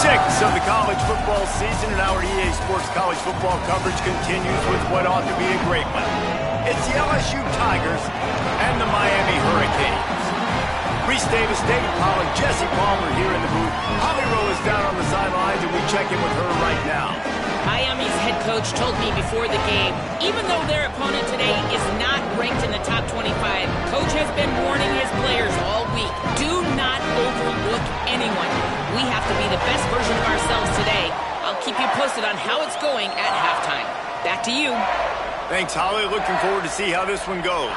6 of the college football season, and our EA Sports college football coverage continues with what ought to be a great one. It's the LSU Tigers and the Miami Hurricanes. Reese Davis, Dave Pollock, Jesse Palmer here in the booth. Holly Rowe is down on the sidelines, and we check in with her right now. Miami's head coach told me before the game, even though their opponent today is not ranked in the top 25, Coach has been warning his players all week, do not overlook anyone. We have to be the best version of ourselves today. I'll keep you posted on how it's going at halftime. Back to you. Thanks, Holly. Looking forward to see how this one goes.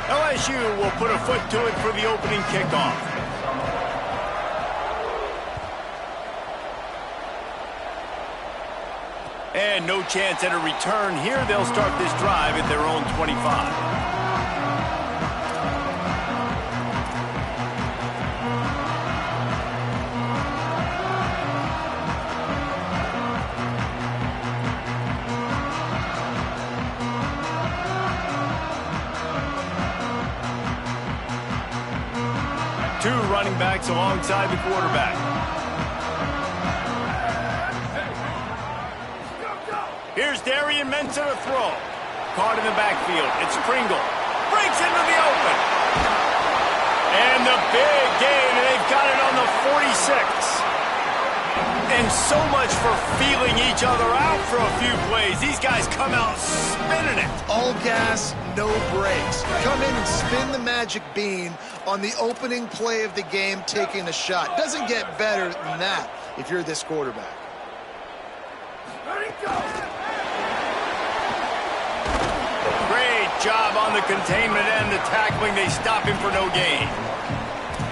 LSU will put a foot to it for the opening kickoff. And no chance at a return here. They'll start this drive at their own 25. Two running backs alongside the quarterback. Here's Darian Mensah to throw. Caught in the backfield. It's Pringle. Breaks into the open. And the big gain, and they've got it on the 46. And so much for feeling each other out for a few plays. These guys come out spinning it. All gas, no brakes. Come in and spin the magic bean on the opening play of the game, taking a shot. Doesn't get better than that if you're this quarterback. Great job on the containment and the tackling. They stop him for no gain.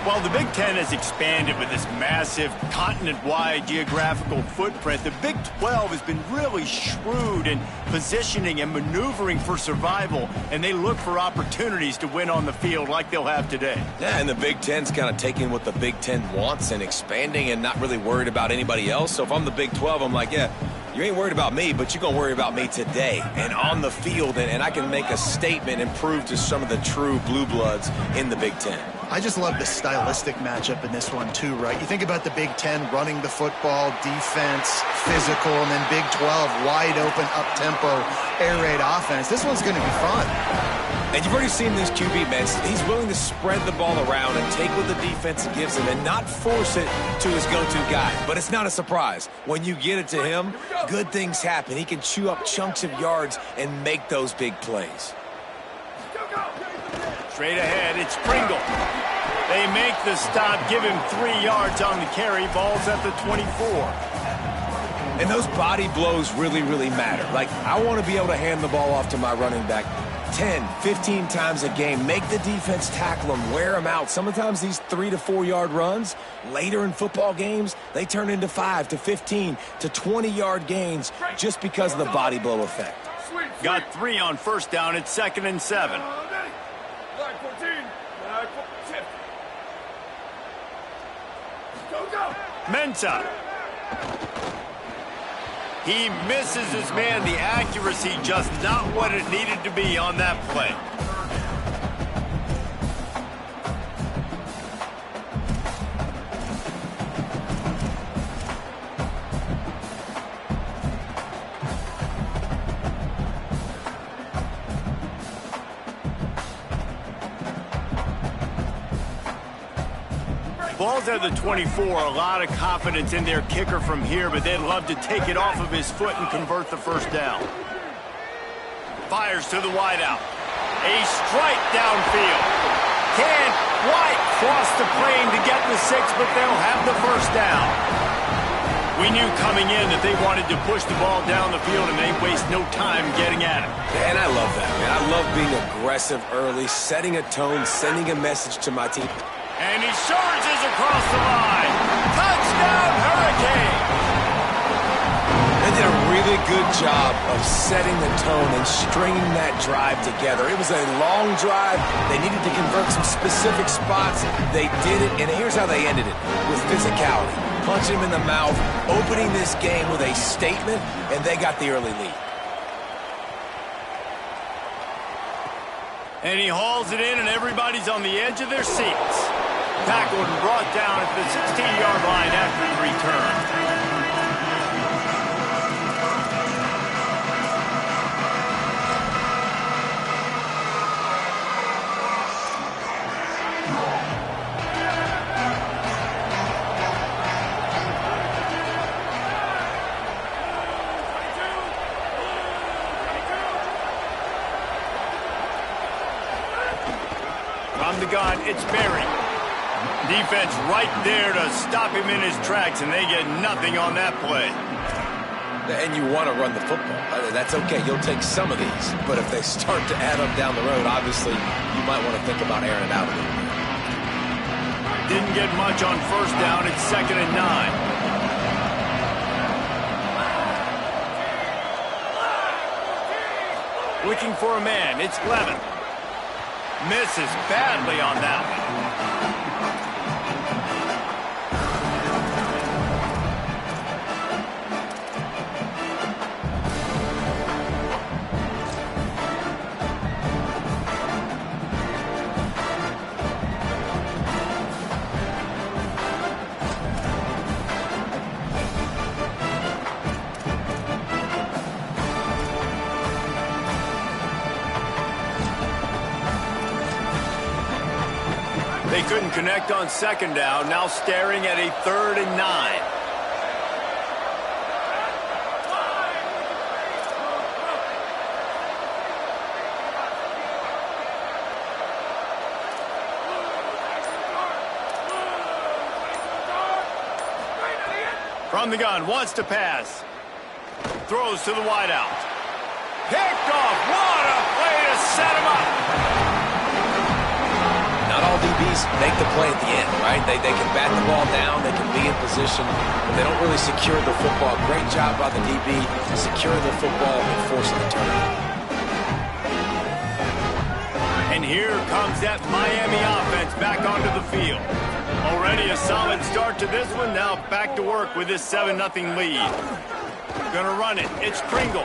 While the Big Ten has expanded with this massive continent-wide geographical footprint, the Big 12 has been really shrewd in positioning and maneuvering for survival, and they look for opportunities to win on the field like they'll have today. Yeah, and the Big Ten's kind of taking what the Big Ten wants and expanding and not really worried about anybody else. So if I'm the Big 12, I'm like, yeah, you ain't worried about me, but you're going to worry about me today and on the field, and I can make a statement and prove to some of the true blue bloods in the Big Ten. I just love the stylistic matchup in this one, too, right? You think about the Big Ten running the football, defense, physical, and then Big 12, wide open, up-tempo, air raid offense. This one's going to be fun. And you've already seen this QB, man. He's willing to spread the ball around and take what the defense gives him and not force it to his go-to guy. But it's not a surprise. When you get it to him, good things happen. He can chew up chunks of yards and make those big plays. Straight ahead, it's Pringle. They make the stop, give him 3 yards on the carry. Ball's at the 24. And those body blows really, really matter. Like, I want to be able to hand the ball off to my running back 10, 15 times a game. Make the defense tackle him, wear him out. Sometimes these 3 to 4 yard runs, later in football games, they turn into 5 to 15 to 20 yard gains just because of the body blow effect. Got 3 on first down. It's 2nd and 7. Mensah. He misses his man. The accuracy just not what it needed to be on that play. Ball's at the 24. A lot of confidence in their kicker from here, but they'd love to take it off of his foot and convert the first down. Fires to the wideout. A strike downfield. Can't quite cross the plane to get the 6, but they'll have the first down. We knew coming in that they wanted to push the ball down the field, and they waste no time getting at it. And I love that, man. I love being aggressive early, setting a tone, sending a message to my team. And he surges across the line. Touchdown, Hurricane! They did a really good job of setting the tone and stringing that drive together. It was a long drive. They needed to convert some specific spots. They did it, and here's how they ended it, with physicality. Punching him in the mouth, opening this game with a statement, and they got the early lead. And he hauls it in, and everybody's on the edge of their seats. Tackled and brought down at the 16-yard line after the return. From the gun, it's Berry. Defense right there to stop him in his tracks, and they get nothing on that play. And you want to run the football. That's okay. You'll take some of these. But if they start to add up down the road, obviously, you might want to think about airing it out a little bit. Didn't get much on first down. It's 2nd and 9. Looking for a man. It's Levin. Misses badly on that one. They couldn't connect on 2nd down, now staring at a 3rd and 9. From the gun, wants to pass. Throws to the wideout. Picked off. What a play to set him up. Not all DBs make the play at the end, right? They can bat the ball down, they can be in position, but they don't really secure the football. Great job by the DB, securing the football and forcing the turnover. And here comes that Miami offense back onto the field. Already a solid start to this one, now back to work with this 7-0 lead. Gonna run it, it's Pringle.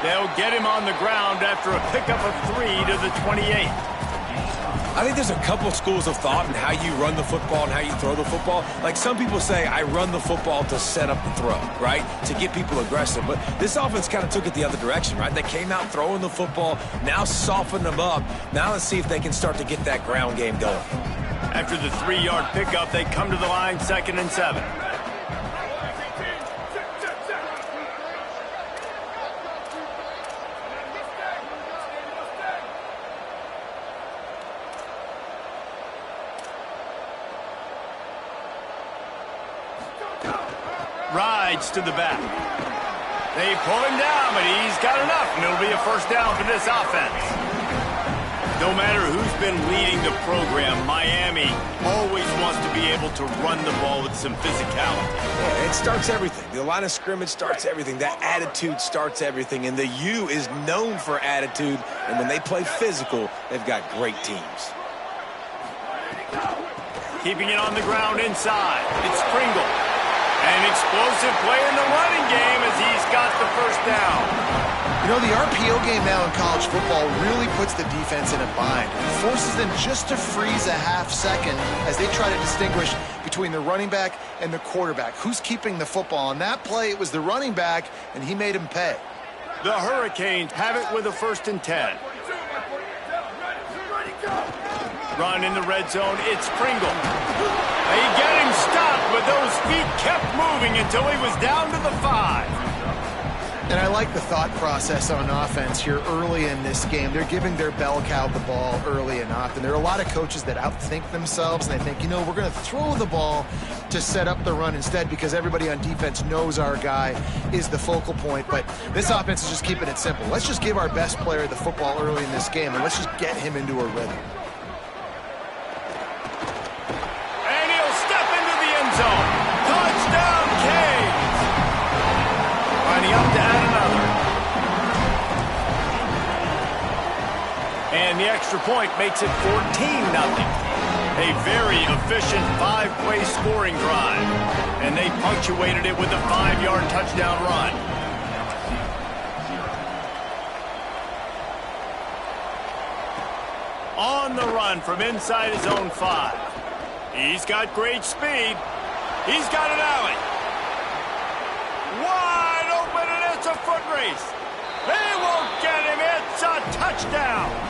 They'll get him on the ground after a pickup of 3 to the 28. I think there's a couple schools of thought in how you run the football and how you throw the football. Like some people say, I run the football to set up the throw, right? To get people aggressive. But this offense kind of took it the other direction, right? They came out throwing the football, now softened them up. Now let's see if they can start to get that ground game going. After the 3-yard pickup, they come to the line 2nd and 7. Rides to the back. They pull him down, but he's got enough, and it'll be a 1st down for this offense. No matter who's been leading the program, Miami always wants to be able to run the ball with some physicality. Yeah, it starts everything. The line of scrimmage starts everything. That attitude starts everything, and the U is known for attitude, and when they play physical, they've got great teams. Keeping it on the ground inside. It's Pringle. An explosive play in the running game as he's got the 1st down. You know, the RPO game now in college football really puts the defense in a bind. It forces them just to freeze a half second as they try to distinguish between the running back and the quarterback. Who's keeping the football? On that play, it was the running back, and he made him pay. The Hurricanes have it with a 1st and 10. Run in the red zone, it's Pringle. They get him stopped, but those feet kept moving until he was down to the 5. And I like the thought process on offense here early in this game. They're giving their bell cow the ball early and often. There are a lot of coaches that outthink themselves, and they think, you know, we're going to throw the ball to set up the run instead because everybody on defense knows our guy is the focal point. But this offense is just keeping it simple. Let's just give our best player the football early in this game, and let's just get him into a rhythm. Zone. Touchdown, Canes! Lining up to add another. extra point makes it 14-0. A very efficient 5-play scoring drive. And they punctuated it with a 5-yard touchdown run. On the run from inside his own 5. He's got great speed. He's got an alley. Wide open, and it's a foot race. They won't get him. It's a touchdown.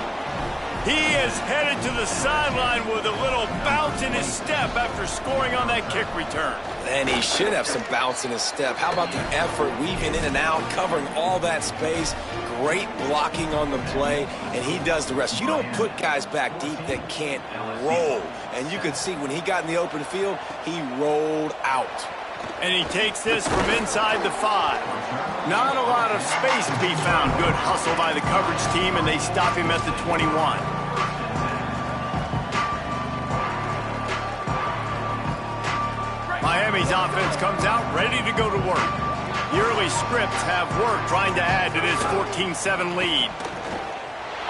He is headed to the sideline with a little bounce in his step after scoring on that kick return. And he should have some bounce in his step. How about the effort, weaving in and out, covering all that space. Great blocking on the play, and he does the rest. You don't put guys back deep that can't roll. And you could see when he got in the open field, he rolled out. And he takes this from inside the 5. Not a lot of space to be found. Good hustle by the coverage team, and they stop him at the 21. Miami's offense comes out ready to go to work. The early scripts have worked trying to add to this 14-7 lead.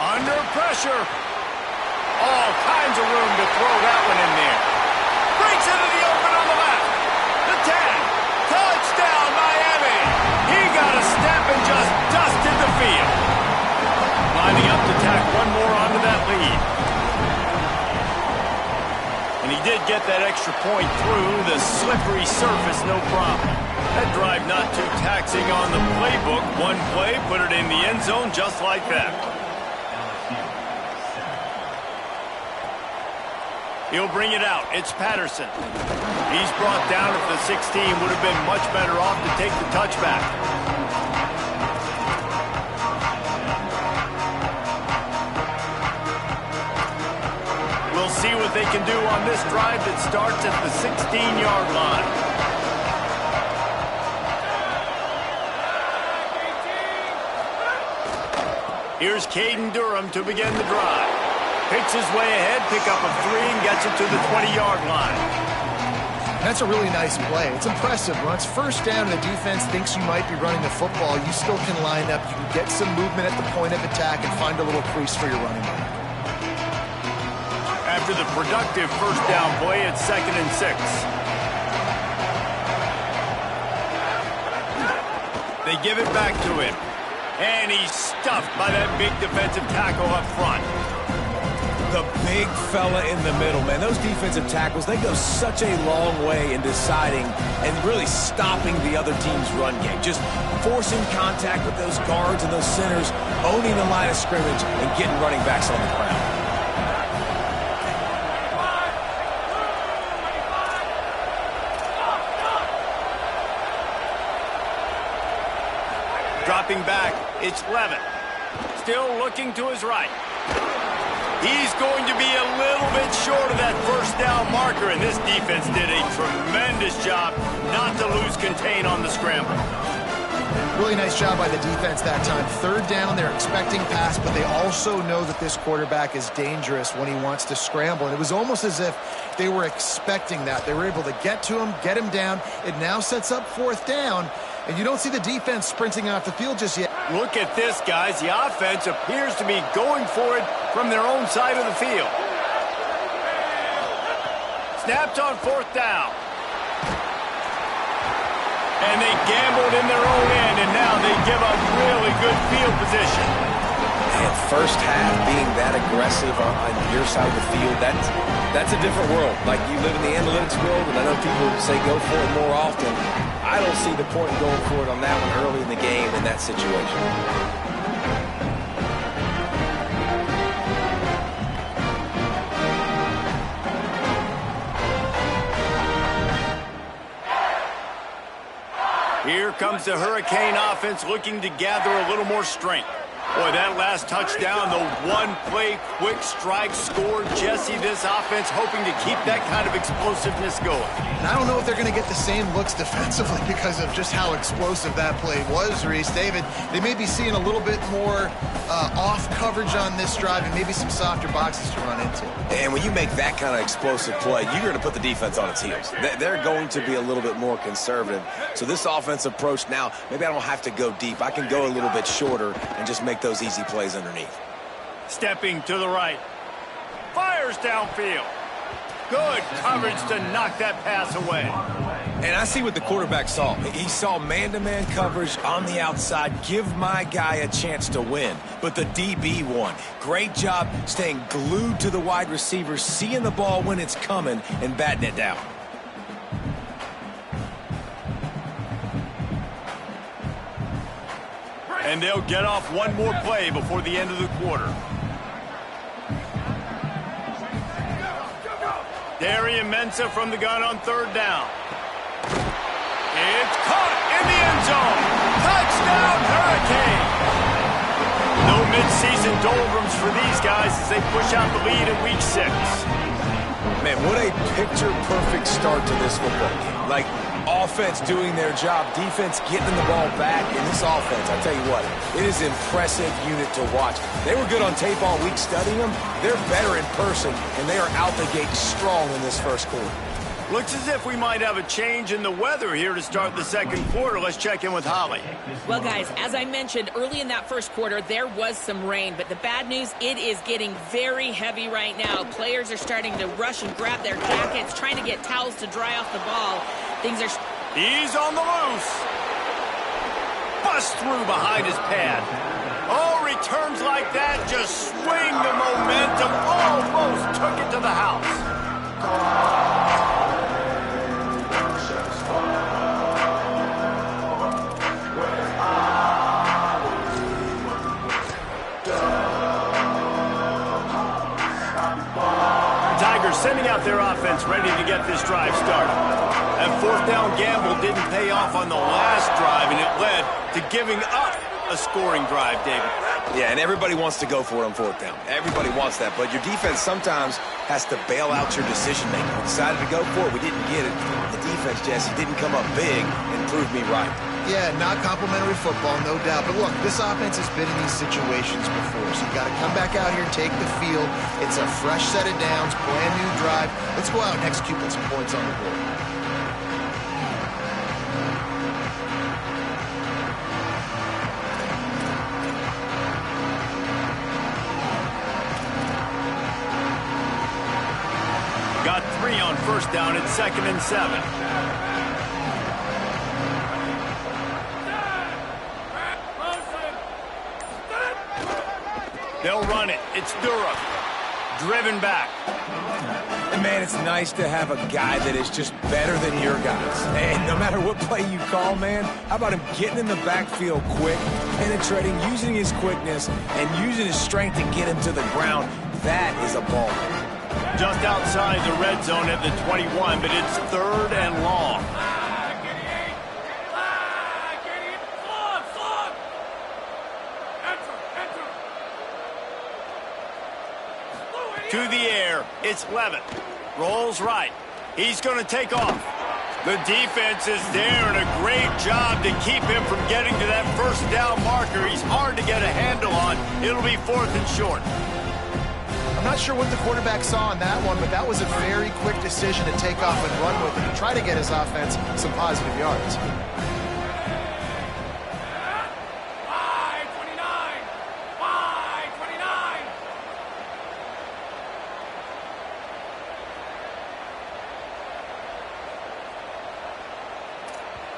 Under pressure. All kinds of room to throw that one in there. Breaks into the open on the left. The 10. Touchdown, Miami. He got a step and just dusted the field. Lining up to tack one more onto that lead. And he did get that extra point through the slippery surface, no problem. That drive not too taxing on the playbook. One play, put it in the end zone just like that. He'll bring it out. It's Patterson. He's brought down at the 16. Would have been much better off to take the touchback. We'll see what they can do on this drive that starts at the 16-yard line. Here's Caden Durham to begin the drive. Picks his way ahead, pick up a 3, and gets it to the 20-yard line. That's a really nice play. It's impressive. When it's first down and the defense thinks you might be running the football, you still can line up. You can get some movement at the point of attack and find a little crease for your running back. After the productive first down play, it's 2nd and 6. They give it back to him. And he's stuffed by that big defensive tackle up front. The big fella in the middle, man. Those defensive tackles, they go such a long way in deciding and really stopping the other team's run game. Just forcing contact with those guards and those centers, owning the line of scrimmage, and getting running backs on the ground. Dropping back, it's Levin. Still looking to his right. He's going to be a little bit short of that first down marker, and this defense did a tremendous job not to lose contain on the scramble. Really nice job by the defense that time. 3rd down, they're expecting pass, but they also know that this quarterback is dangerous when he wants to scramble. And it was almost as if they were expecting that. They were able to get to him, get him down. It now sets up 4th down, and you don't see the defense sprinting off the field just yet. Look at this, guys. The offense appears to be going for it from their own side of the field. Snaps on 4th down. And they gambled in their own end, and now they give up really good field position. And first half being that aggressive on your side of the field, that's a different world. Like, you live in the analytics world, and I know people say go for it more often. I don't see the point in going for it on that one early in the game in that situation. Here comes the Hurricane offense looking to gather a little more strength. Boy, that last touchdown, the one-play quick strike score. Jesse, this offense hoping to keep that kind of explosiveness going. And I don't know if they're going to get the same looks defensively because of just how explosive that play was, Reese. David, they may be seeing a little bit more off coverage on this drive and maybe some softer boxes to run into. And when you make that kind of explosive play, you're going to put the defense on its heels. They're going to be a little bit more conservative. So this offensive approach now, maybe I don't have to go deep. I can go a little bit shorter and just make those easy plays underneath. Stepping to the right. Fires downfield. Good coverage to knock that pass away. And I see what the quarterback saw. He saw man-to-man coverage on the outside. Give my guy a chance to win. But the DB won. Great job staying glued to the wide receiver, seeing the ball when it's coming, and batting it down. And they'll get off one more play before the end of the quarter. Darian Mensah from the gun on third down. It's caught in the end zone. Touchdown, Hurricane. No midseason doldrums for these guys as they push out the lead in week 6. Man, what a picture-perfect start to this football game. Like, offense doing their job, defense getting the ball back. In this offense, I tell you what, it is an impressive unit to watch. They were good on tape all week studying them. They're better in person, and they are out the gate strong in this first quarter. Looks as if we might have a change in the weather here to start the second quarter. Let's check in with Holly. Well, guys, as I mentioned early in that first quarter, there was some rain. But the bad news, it is getting very heavy right now. Players are starting to rush and grab their jackets, trying to get towels to dry off the ball. Things are... He's on the loose. Bust through behind his pad. Oh, returns like that just swing the momentum. Almost took it to the house. Sending out their offense ready to get this drive started. That fourth down gamble didn't pay off on the last drive, and it led to giving up a scoring drive, David. Yeah, and everybody wants to go for it on fourth down. Everybody wants that, but your defense sometimes has to bail out your decision-making. We decided to go for it. We didn't get it. The defense, Jesse, didn't come up big and prove me right. Yeah, not complimentary football, no doubt. But look, this offense has been in these situations before, so you got to come back out here, take the field. It's a fresh set of downs, brand new drive. Let's go out and execute with some points on the board. Got 3 on first down at 2nd and 7. They'll run it. It's Durham. Driven back. And, man, it's nice to have a guy that is just better than your guys. And no matter what play you call, man, how about him getting in the backfield quick, penetrating, using his quickness, and using his strength to get him to the ground. That is a ball. Just outside the red zone at the 21, but it's 3rd and long. To the air, it's Levitt. Rolls right. He's going to take off. The defense is there, and a great job to keep him from getting to that first down marker. He's hard to get a handle on. It'll be 4th and short. I'm not sure what the quarterback saw on that one, but that was a very quick decision to take off and run with it and try to get his offense some positive yards.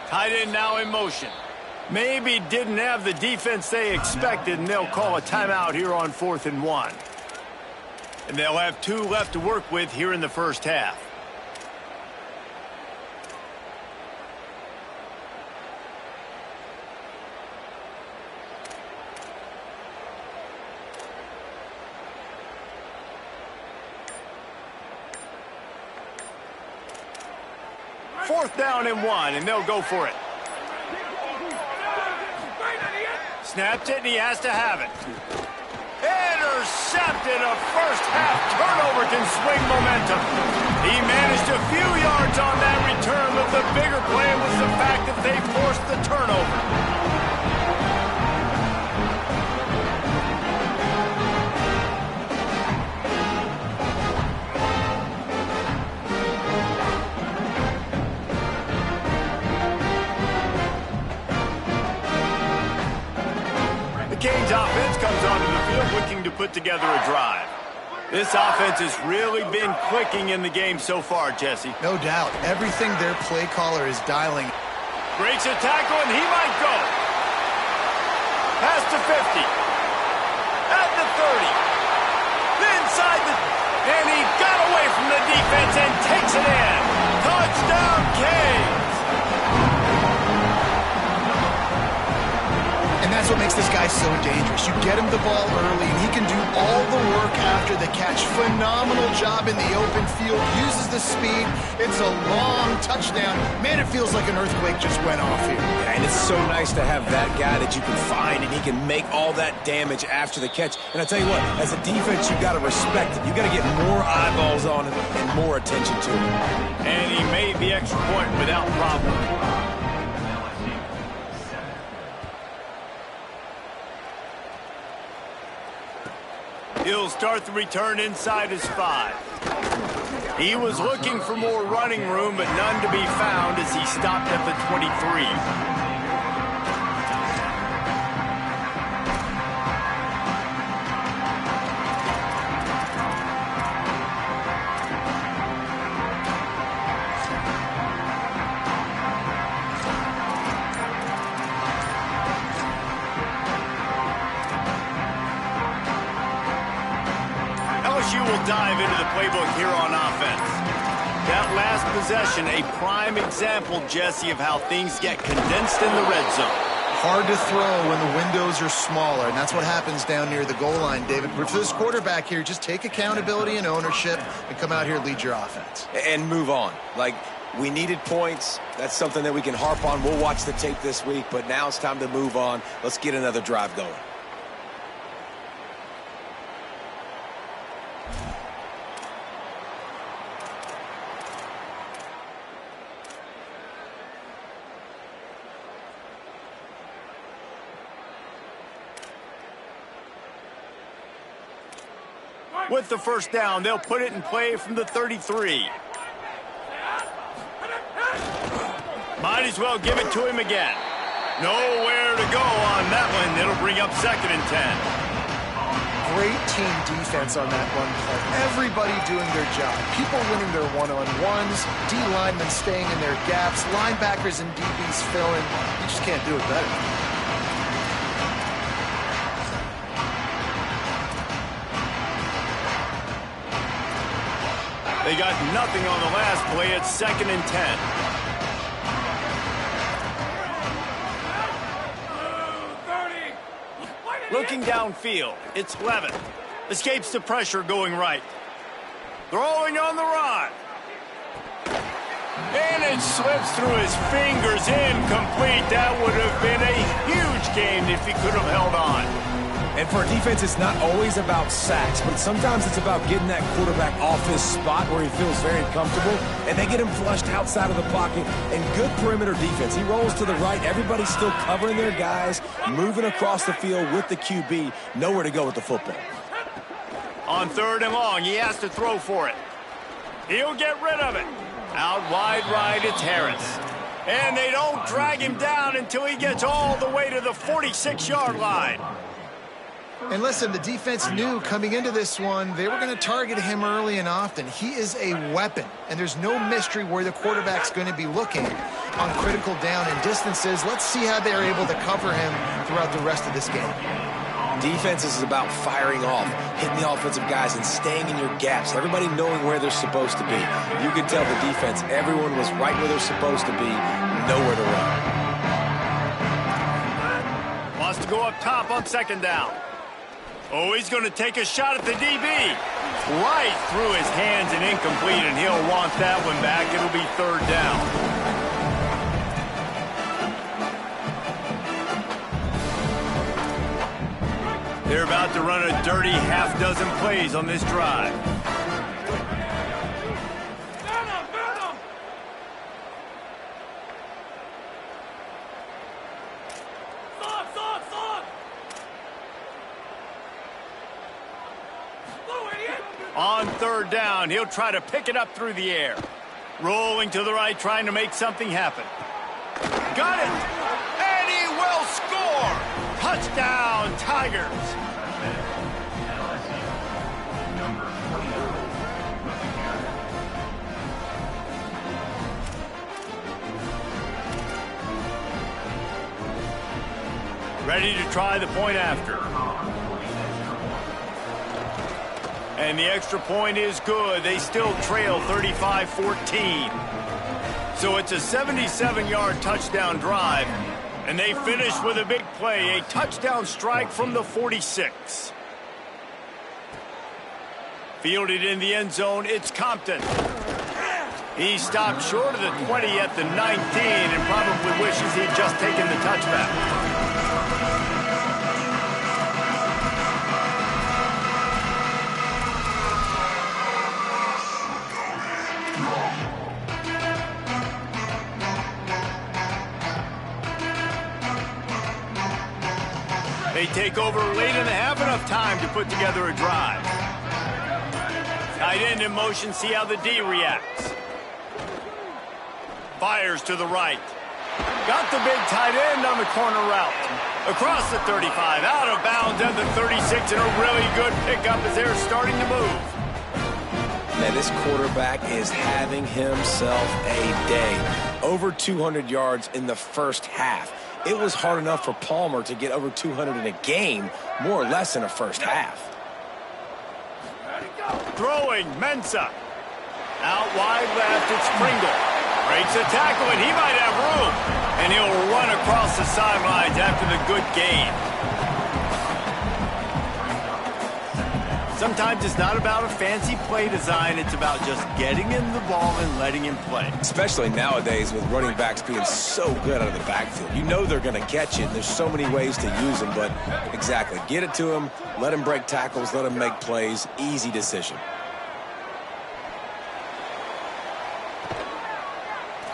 Tight end now in motion. Maybe didn't have the defense they expected, and they'll call a timeout here on 4th and 1. And they'll have 2 left to work with here in the first half. Fourth down and 1, and they'll go for it. Snapped it, and he has to have it. Intercepted. A first-half turnover can swing momentum. He managed a few yards on that return, but the bigger play was the fact that they forced the turnover. Canes offense comes onto the field looking to put together a drive. This offense has really been clicking in the game so far, Jesse. No doubt. Everything their play caller is dialing. Breaks a tackle, and he might go. Past the 50. At the 30. Inside the... And he got away from the defense and takes it in. Touchdown, Canes. And that's what makes this guy so dangerous. You get him the ball early, and he can do all the work after the catch. Phenomenal job in the open field. Uses the speed. It's a long touchdown. Man, it feels like an earthquake just went off here. Yeah, and it's so nice to have that guy that you can find, and he can make all that damage after the catch. And I tell you what, as a defense, you got to respect it. You got to get more eyeballs on it and more attention to it. And he made the extra point without problem. He'll start the return inside his 5. He was looking for more running room, but none to be found as he stopped at the 23. LSU will dive into the playbook here on offense. That last possession, a prime example, Jesse, of how things get condensed in the red zone. Hard to throw when the windows are smaller, and that's what happens down near the goal line, David. But for this quarterback here, just take accountability and ownership and come out here and lead your offense. And move on. Like, we needed points. That's something that we can harp on. We'll watch the tape this week, but now it's time to move on. Let's get another drive going. With the first down, they'll put it in play from the 33. Might as well give it to him again. Nowhere to go on that one. It'll bring up 2nd and 10. Great team defense on that run play. Everybody doing their job. People winning their one-on-ones, D linemen staying in their gaps, linebackers and DBs filling. You just can't do it better. They got nothing on the last play. It's 2nd and 10. Looking downfield, it's Levin. Escapes the pressure going right. Throwing on the run. And it slips through his fingers, incomplete. That would have been a huge game if he could have held on. And for a defense, it's not always about sacks, but sometimes it's about getting that quarterback off his spot where he feels very comfortable, and they get him flushed outside of the pocket, and good perimeter defense. He rolls to the right. Everybody's still covering their guys, moving across the field with the QB. Nowhere to go with the football. On 3rd and long, he has to throw for it. He'll get rid of it. Out wide right, it's Harris. And they don't drag him down until he gets all the way to the 46-yard line. And listen, the defense knew coming into this one, they were going to target him early and often. He is a weapon, and there's no mystery where the quarterback's going to be looking on critical down and distances. Let's see how they're able to cover him throughout the rest of this game. Defense is about firing off, hitting the offensive guys, and staying in your gaps. Everybody knowing where they're supposed to be. You can tell the defense, everyone was right where they're supposed to be, nowhere to run. Wants to go up top on 2nd down. Oh, he's going to take a shot at the DB. Right through his hands and incomplete, and he'll want that one back. It'll be 3rd down. They're about to run a dirty half-dozen plays on this drive. On 3rd down, he'll try to pick it up through the air. Rolling to the right, trying to make something happen. Got it! And he will score! Touchdown, Tigers! Ready to try the point after. And the extra point is good. They still trail 35-14. So it's a 77-yard touchdown drive. And they finish with a big play, a touchdown strike from the 46. Fielded in the end zone, it's Compton. He stopped short of the 20 at the 19 and probably wishes he'd just taken the touchback. They take over late in the half, enough time to put together a drive. Tight end in motion, see how the D reacts. Fires to the right. Got the big tight end on the corner route. Across the 35, out of bounds at the 36, and a really good pickup as they're starting to move. Man, this quarterback is having himself a day. Over 200 yards in the first half. It was hard enough for Palmer to get over 200 in a game, more or less in a first half. Throwing, Mensah. Out wide left, it's Pringle. Breaks a tackle, and he might have room. And he'll run across the sidelines after the good gain. Sometimes it's not about a fancy play design. It's about just getting him the ball and letting him play. Especially nowadays with running backs being so good out of the backfield. You know they're going to catch it. There's so many ways to use them, but exactly. Get it to him, let him break tackles, let him make plays. Easy decision.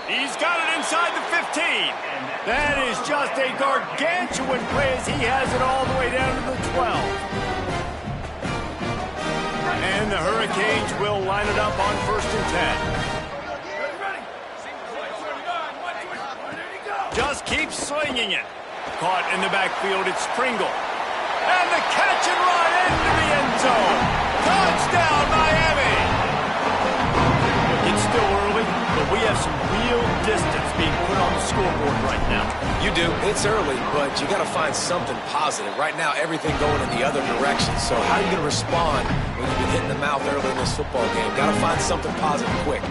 He's got it inside the 15. That is just a gargantuan play as he has it all the way down to the 12. And the Hurricanes will line it up on 1st and 10. Just keep slinging it. Caught in the backfield, it's Pringle. And the catch and run into the end zone. Touchdown, Miami! It's still early, but we have some real distance being put on the scoreboard right now. You do. It's early, but you got to find something positive. Right now, everything going in the other direction. So how are you going to respond when you've been hit in the mouth early in this football game? Got to find something positive quick.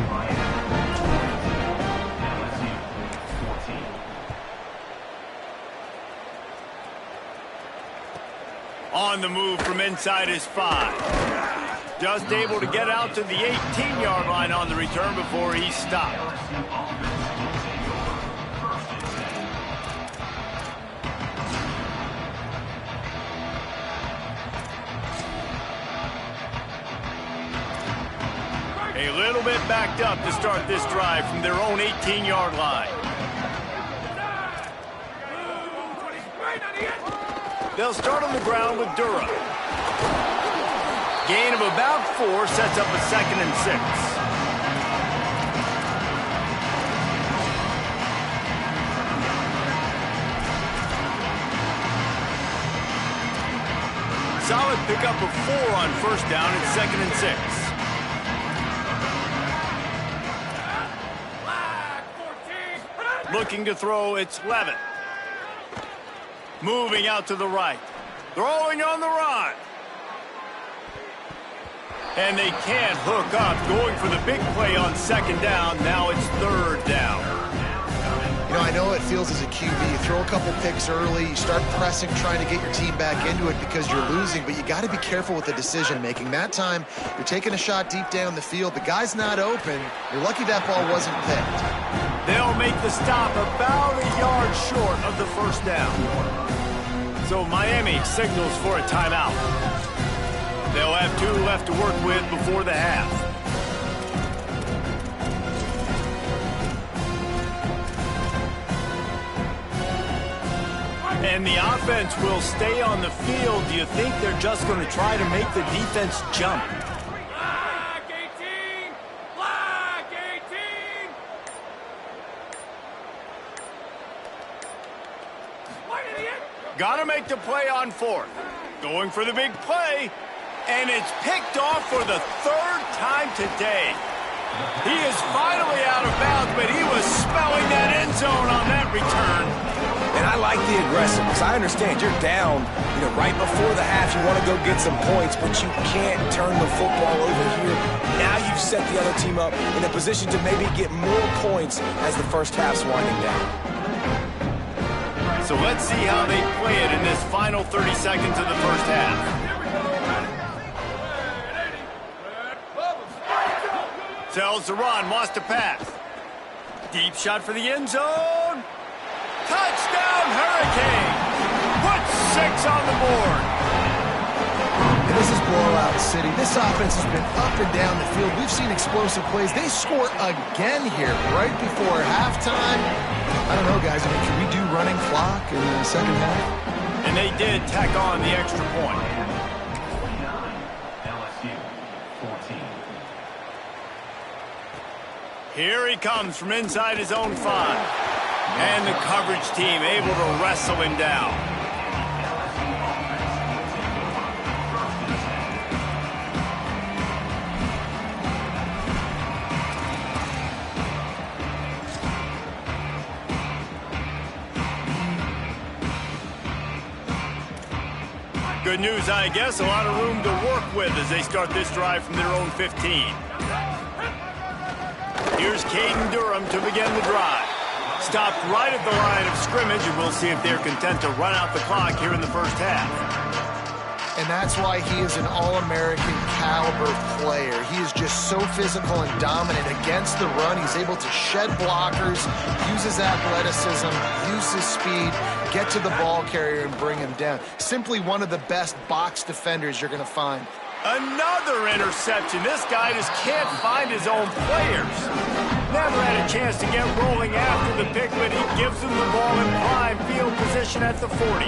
On the move from inside his 5. Just able to get out to the 18-yard line on the return before he stopped. A little bit backed up to start this drive from their own 18-yard line. They'll start on the ground with Dura. Gain of about 4 sets up a 2nd and 6. Solid pickup of 4 on 1st down and 2nd and 6. Looking to throw, it's Levitt. Moving out to the right. Throwing on the run. And they can't hook up. Going for the big play on 2nd down. Now it's 3rd down. You know, I know it feels as a QB. You throw a couple picks early. You start pressing, trying to get your team back into it because you're losing. But you got to be careful with the decision-making. That time, you're taking a shot deep down the field. The guy's not open. You're lucky that ball wasn't picked. They'll make the stop about a yard short of the 1st down. So Miami signals for a timeout. They'll have 2 left to work with before the half. And the offense will stay on the field. Do you think they're just going to try to make the defense jump? Got to make the play on 4th. Going for the big play. And it's picked off for the 3rd time today. He is finally out of bounds, but he was smelling that end zone on that return. And I like the aggressiveness. I understand you're down, right before the half. You want to go get some points, but you can't turn the football over here. Now you've set the other team up in a position to maybe get more points as the first half's winding down. So let's see how they play it in this final 30 seconds of the first half. Tells to run, wants to pass. Deep shot for the end zone. Touchdown, Hurricane! Put 6 on the board. And this is blowout city. This offense has been up and down the field. We've seen explosive plays. They score again here right before halftime. I don't know, guys. Can we do running clock in the second half? And they did tack on the extra point. LSU 14. Here he comes from inside his own 5. And the coverage team able to wrestle him down. Good news, I guess. A lot of room to work with as they start this drive from their own 15. Here's Caden Durham to begin the drive. Stopped right at the line of scrimmage, and we'll see if they're content to run out the clock here in the first half. And that's why he is an All-American caliber player. He is just so physical and dominant against the run. He's able to shed blockers, use his athleticism, use his speed, get to the ball carrier and bring him down. Simply one of the best box defenders you're going to find. Another interception. This guy just can't find his own players. Never had a chance to get rolling after the pick, but he gives them the ball in prime field position at the 40.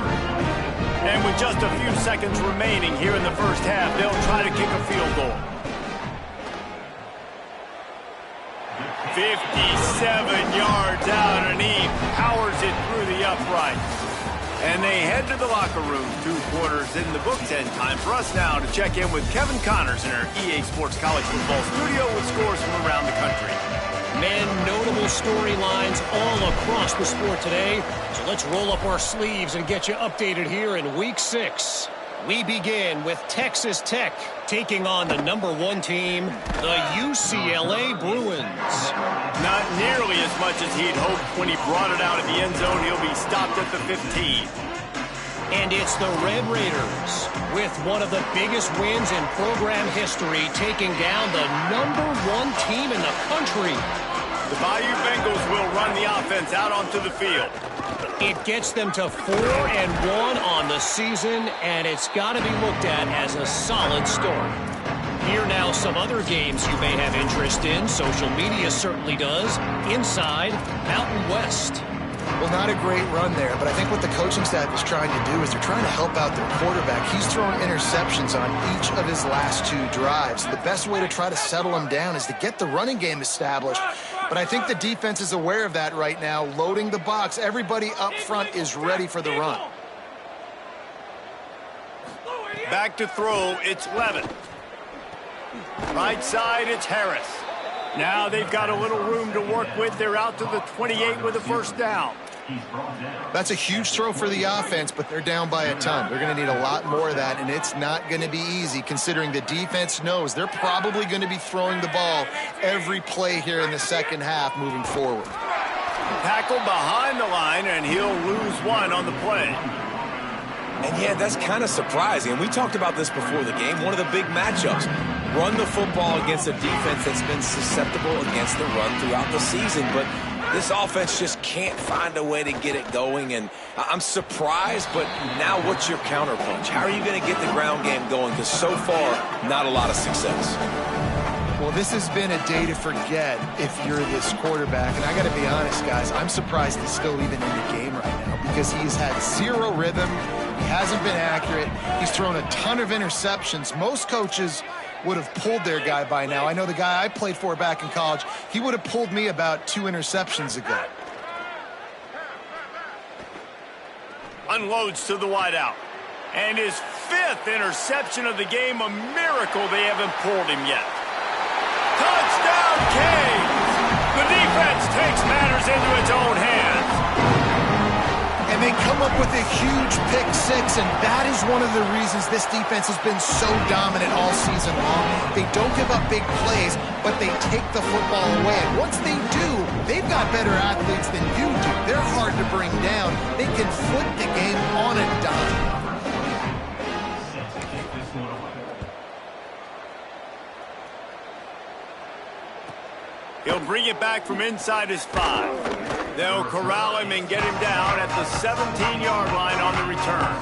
And with just a few seconds remaining here in the first half, they'll try to kick a field goal. 57 yards out, and he powers it through the uprights. And they head to the locker room. 2 quarters in the books, and time for us now to check in with Kevin Connors in our EA Sports College Football studio with scores from around the country. Man, notable storylines all across the sport today. So let's roll up our sleeves and get you updated here in Week 6. We begin with Texas Tech taking on the #1 team, the UCLA Bruins. Not nearly as much as he'd hoped when he brought it out of the end zone. He'll be stopped at the 15. And it's the Red Raiders with one of the biggest wins in program history, taking down the #1 team in the country. The Bayou Bengals will run the offense out onto the field. It gets them to 4-1 on the season, and it's got to be looked at as a solid start. Here now some other games you may have interest in. Social media certainly does. Inside Mountain West. Well, not a great run there, but I think what the coaching staff is trying to do is they're trying to help out their quarterback. He's throwing interceptions on each of his last 2 drives. The best way to try to settle him down is to get the running game established. But I think the defense is aware of that right now, loading the box. Everybody up front is ready for the run. Back to throw, it's Levin. Right side, it's Harris. Now they've got a little room to work with. They're out to the 28 with a first down. That's a huge throw for the offense, but they're down by a ton. They're going to need a lot more of that, and it's not going to be easy considering the defense knows they're probably going to be throwing the ball every play here in the second half moving forward. Tackle behind the line, and he'll lose 1 on the play. And yeah, that's kind of surprising. And we talked about this before the game. One of the big matchups. Run the football against a defense that's been susceptible against the run throughout the season. But this offense just can't find a way to get it going. And I'm surprised, but now what's your counterpunch? How are you going to get the ground game going? Because so far, not a lot of success. Well, this has been a day to forget if you're this quarterback. And I got to be honest, guys, I'm surprised he's still even in the game right now because he's had 0 rhythm. He hasn't been accurate. He's thrown a ton of interceptions. Most coaches would have pulled their guy by now. I know the guy I played for back in college, he would have pulled me about 2 interceptions ago. Unloads to the wideout. And his 5th interception of the game, a miracle they haven't pulled him yet. Touchdown, Canes! The defense takes matters into its own hands. And And they come up with a huge pick six, and that is one of the reasons this defense has been so dominant all season long. They don't give up big plays, but they take the football away. And once they do, they've got better athletes than you do. They're hard to bring down. They can flip the game on a dime. He'll bring it back from inside his 5. They'll corral him and get him down at the 17-yard line on the return.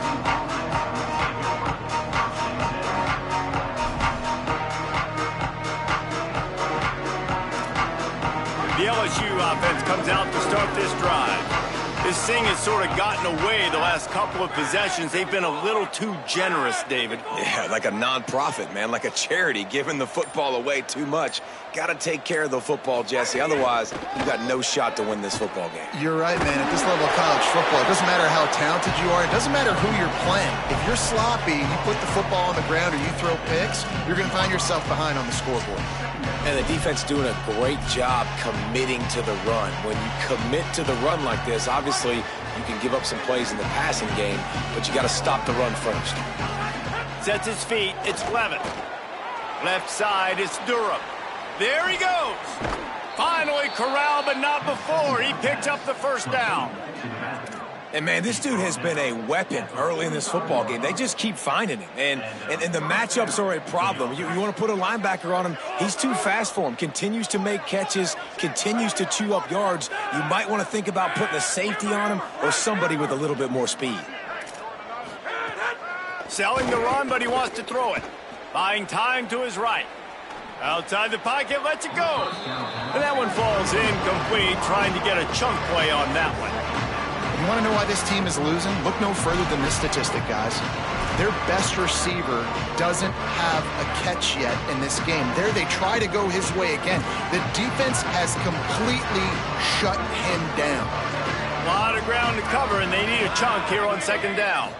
The LSU offense comes out to start this drive. This thing has sort of gotten away the last couple of possessions. They've been a little too generous, David. Yeah, like a non-profit, man, like a charity, giving the football away too much. Got to take care of the football, Jesse. Otherwise, you've got no shot to win this football game. You're right, man. At this level of college football, it doesn't matter how talented you are. It doesn't matter who you're playing. If you're sloppy, you put the football on the ground or you throw picks, you're going to find yourself behind on the scoreboard. And the defense doing a great job committing to the run. When you commit to the run like this, obviously you can give up some plays in the passing game, but you got to stop the run first. Sets his feet. It's Levitt. Left side, it's Durham. There he goes. Finally corralled, but not before. He picked up the first down. And, man, this dude has been a weapon early in this football game. They just keep finding him. And the matchups are a problem. You want to put a linebacker on him, he's too fast for him. Continues to make catches, continues to chew up yards. You might want to think about putting a safety on him or somebody with a little bit more speed. Selling the run, but he wants to throw it. Buying time to his right. Outside the pocket, lets it go. And that one falls incomplete, trying to get a chunk play on that one. You want to know why this team is losing? Look no further than this statistic, guys. Their best receiver doesn't have a catch yet in this game. There they try to go his way again. The defense has completely shut him down. A lot of ground to cover, and they need a chunk here on second down.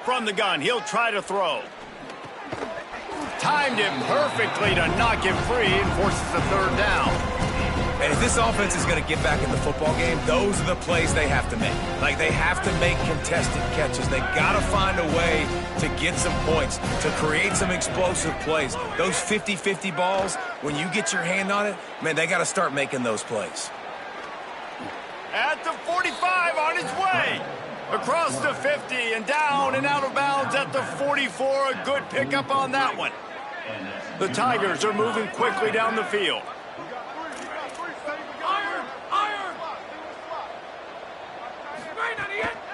From the gun, he'll try to throw. Timed it perfectly to knock him free and forces the third down. And if this offense is going to get back in the football game, those are the plays they have to make. Like, they have to make contested catches. They got to find a way to get some points, to create some explosive plays. Those 50-50 balls, when you get your hand on it, man, they got to start making those plays. At the 45 on his way. Across the 50 and down and out of bounds at the 44. A good pickup on that one. The Tigers are moving quickly down the field.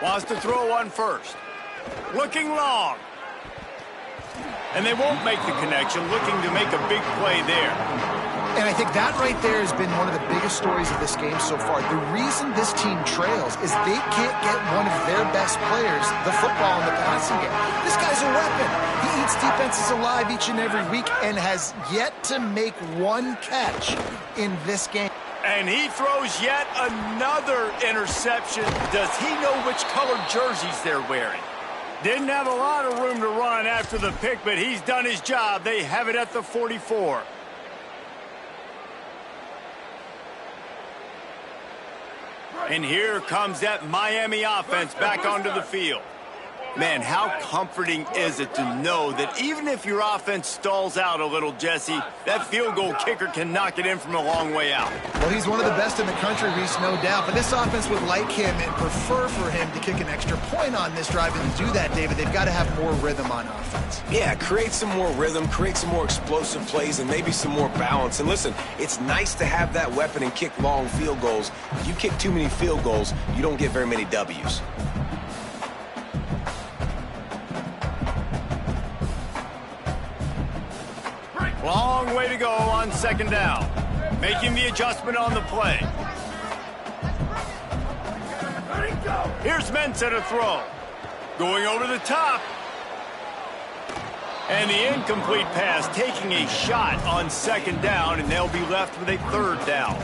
Wants to throw one first. Looking long. And they won't make the connection, looking to make a big play there. And I think that right there has been one of the biggest stories of this game so far. The reason this team trails is they can't get one of their best players the football in the passing game. This guy's a weapon. He eats defenses alive each and every week and has yet to make one catch in this game. And he throws yet another interception. Does he know which color jerseys they're wearing? Didn't have a lot of room to run after the pick, but he's done his job. They have it at the 44. And here comes that Miami offense back onto the field. Man, how comforting is it to know that even if your offense stalls out a little, Jesse, that field goal kicker can knock it in from a long way out. Well, he's one of the best in the country, Reese, no doubt. But this offense would like him and prefer for him to kick an extra point on this drive. And to do that, David, they've got to have more rhythm on offense. Yeah, create some more rhythm, create some more explosive plays, and maybe some more balance. And listen, it's nice to have that weapon and kick long field goals. If you kick too many field goals, you don't get very many W's. Long way to go on second down. Making the adjustment on the play. Here's Mensah to throw. Going over the top. And the incomplete pass, taking a shot on second down, and they'll be left with a third down.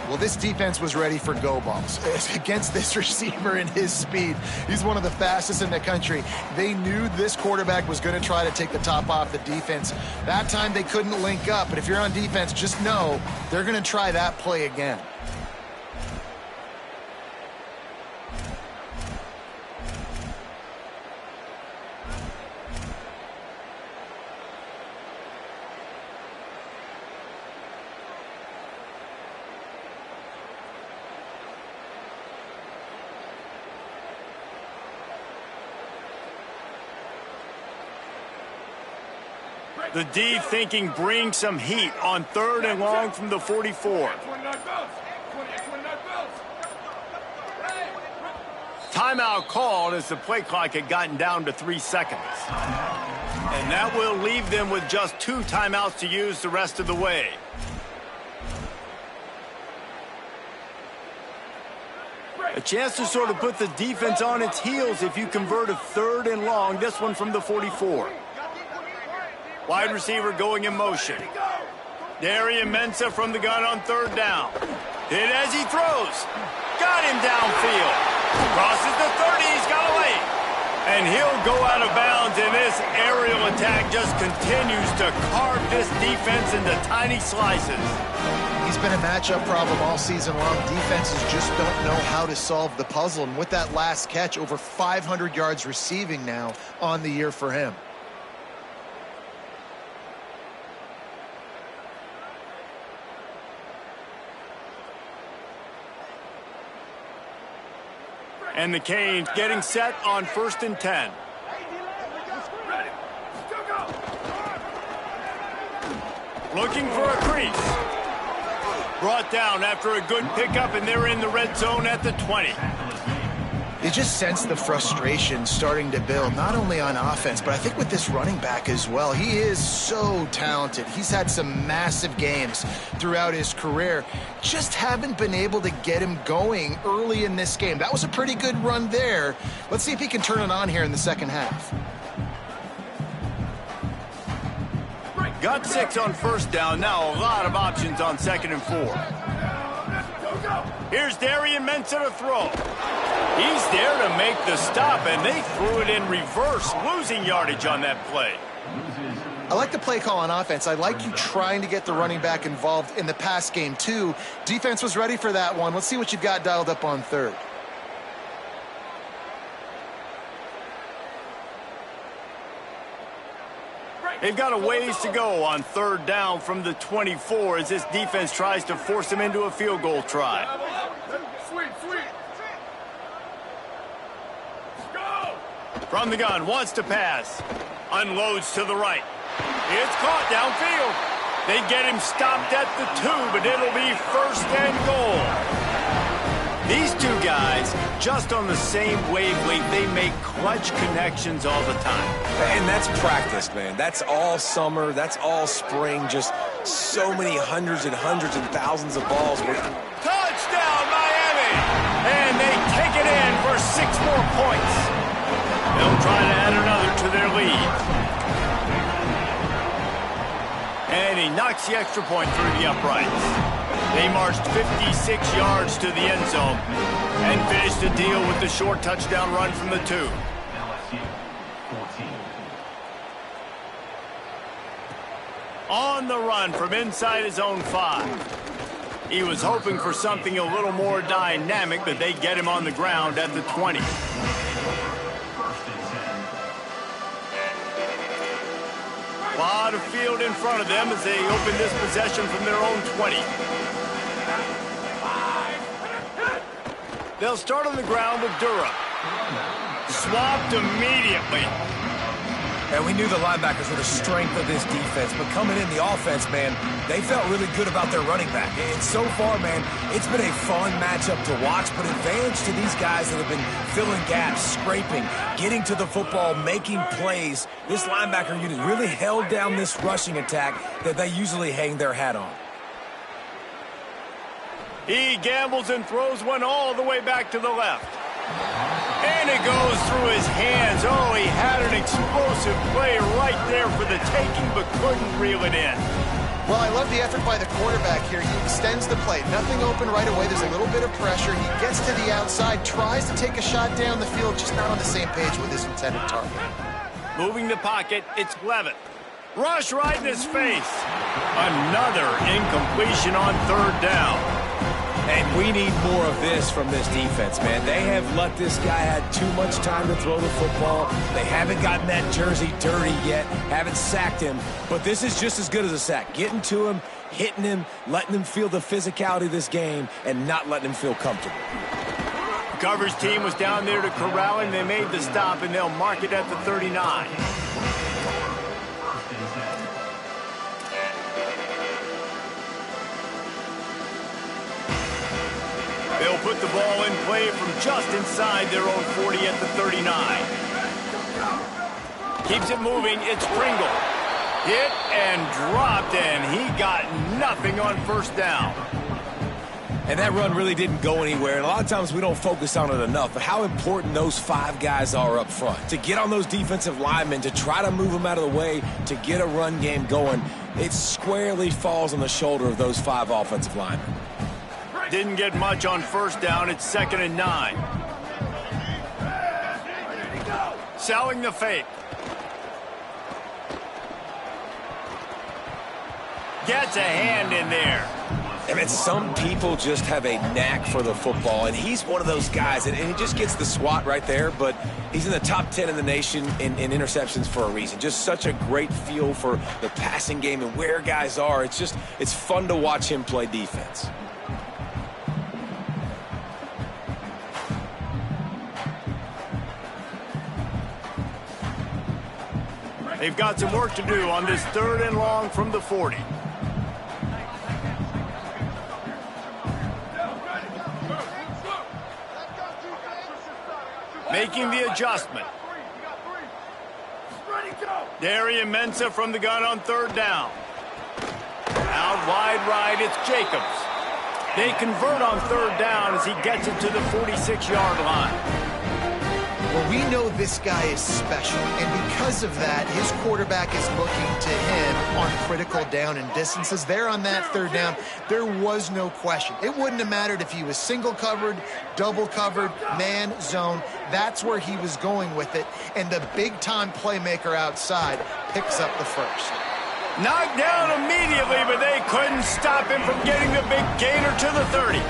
Well, this defense was ready for go balls against this receiver and his speed. He's one of the fastest in the country. They knew this quarterback was going to try to take the top off the defense. That time they couldn't link up, but if you're on defense, just know they're going to try that play again. The D thinking bring some heat on 3rd and long from the 44. Timeout called as the play clock had gotten down to 3 seconds. And that will leave them with just 2 timeouts to use the rest of the way. A chance to sort of put the defense on its heels if you convert a 3rd and long, this one from the 44. Wide receiver going in motion. Darian Mensah from the gun on 3rd down. Hit as he throws. Got him downfield. Crosses the 30, he's got away. And he'll go out of bounds, and this aerial attack just continues to carve this defense into tiny slices. He's been a matchup problem all season long. Defenses just don't know how to solve the puzzle. And with that last catch, over 500 yards receiving now on the year for him. And the Canes getting set on 1st and 10. Looking for a crease. Brought down after a good pickup, and they're in the red zone at the 20. You just sense the frustration starting to build, not only on offense, but I think with this running back as well. He is so talented. He's had some massive games throughout his career. Just haven't been able to get him going early in this game. That was a pretty good run there. Let's see if he can turn it on here in the second half. Got 6 on 1st down. Now a lot of options on 2nd and 4. Here's Darian Mensah to throw. He's there to make the stop, and they threw it in reverse, losing yardage on that play. I like the play call on offense. I like you trying to get the running back involved in the pass game, too. Defense was ready for that one. Let's see what you've got dialed up on 3rd. They've got a ways to go on 3rd down from the 24 as this defense tries to force them into a field goal try. From the gun, wants to pass. Unloads to the right. It's caught downfield. They get him stopped at the 2, but it'll be 1st and goal. These two guys, just on the same wavelength, they make clutch connections all the time. And that's practice, man. That's all summer. That's all spring. Just so many hundreds and thousands of balls. Touchdown, Miami! And they take it in for 6 more points. They'll try to add another to their lead. And he knocks the extra point through the uprights. They marched 56 yards to the end zone and finished the deal with the short touchdown run from the 2. LSU 14. On the run from inside his own 5. He was hoping for something a little more dynamic, but they get him on the ground at the 20. A lot of field in front of them as they open this possession from their own 20. They'll start on the ground with Durham. Swapped immediately. And we knew the linebackers were the strength of this defense, but coming in the offense, man, they felt really good about their running back. And so far, man, it's been a fun matchup to watch, but advantage to these guys that have been filling gaps, scraping, getting to the football, making plays. This linebacker unit really held down this rushing attack that they usually hang their hat on. He gambles and throws one all the way back to the left. And it goes through his hands. Oh, he had an explosive play right there for the taking, but couldn't reel it in. Well, I love the effort by the quarterback here. He extends the play. Nothing open right away. There's a little bit of pressure. He gets to the outside, tries to take a shot down the field, just not on the same page with his intended target. Moving the pocket, it's Levitt. Rush right in his face. Another incompletion on 3rd down. And we need more of this from this defense, man. They have let this guy have too much time to throw the football. They haven't gotten that jersey dirty yet, haven't sacked him. But this is just as good as a sack. Getting to him, hitting him, letting him feel the physicality of this game, and not letting him feel comfortable. Coverage team was down there to corral him. They made the stop, and they'll mark it at the 39. They'll put the ball in play from just inside their own 40 at the 39. Keeps it moving. It's Pringle. Hit and dropped, and he got nothing on first down. And that run really didn't go anywhere. And a lot of times we don't focus on it enough, but how important those 5 guys are up front. To get on those defensive linemen, to try to move them out of the way, to get a run game going, it squarely falls on the shoulder of those 5 offensive linemen. Didn't get much on first down. It's 2nd and 9. Selling the fake. Gets a hand in there. I mean, some people just have a knack for the football, and he's one of those guys, and he just gets the swat right there, but he's in the top 10 in the nation in interceptions for a reason. Just such a great feel for the passing game and where guys are. It's fun to watch him play defense. They've got some work to do on this 3rd and long from the 40. Making the adjustment. Darian Mensah from the gun on 3rd down. Out wide right, it's Jacobs. They convert on 3rd down as he gets it to the 46-yard line. Well, we know this guy is special, and because of that, his quarterback is looking to him on critical down and distances. There on that 3rd down, there was no question. It wouldn't have mattered if he was single covered, double covered, man, zone. That's where he was going with it, and the big-time playmaker outside picks up the first. Knocked down immediately, but they couldn't stop him from getting the big gainer to the 30.